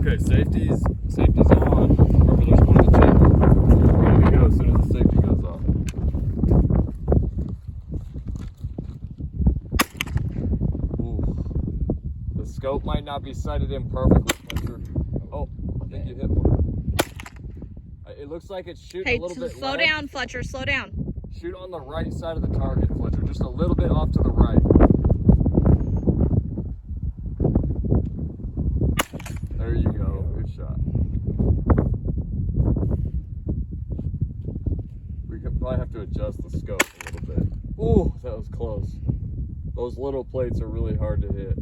Okay, safety's on. Remember, there's one in the chamber. Ready to go as soon as the safety goes off. Ooh. The scope might not be sighted in perfectly, Fletcher. Oh, I think you hit one. It looks like it's shooting a little bit slow left. down, Fletcher, slow down. Shoot on the right side of the target, Fletcher, just a little bit off to the right. There you go, good shot. We could probably have to adjust the scope a little bit. Ooh, that was close. Those little plates are really hard to hit.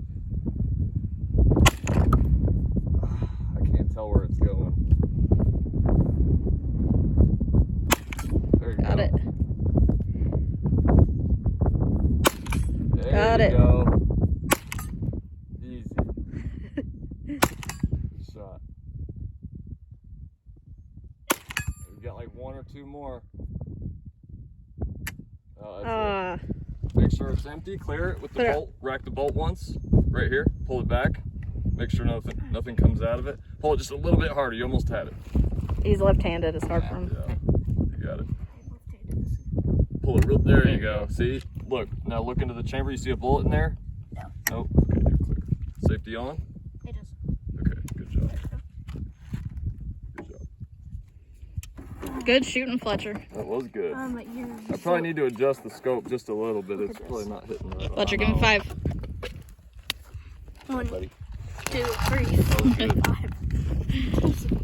I can't tell where it's going. There you go. Got it. There Got it. you go. Easy. Shot. We got like one or two more. Oh, that's it. Make sure it's empty. Clear it with the bolt. Rack the bolt once. Right here. Pull it back. Make sure nothing comes out of it. Pull it just a little bit harder. You almost had it. He's left-handed. It's hard for him. Yeah. You got it. Pull it real. There you go. See? Look. Now look into the chamber. You see a bullet in there? No. Nope. Okay, you're clear. Safety on? It is. Okay, good job. Good job. Good shooting, Fletcher. That was good. You're I probably need to adjust the scope just a little bit. It's probably not hitting right. Fletcher, give him 5. 1, Buddy. 2, 3, That was good. 4, 5.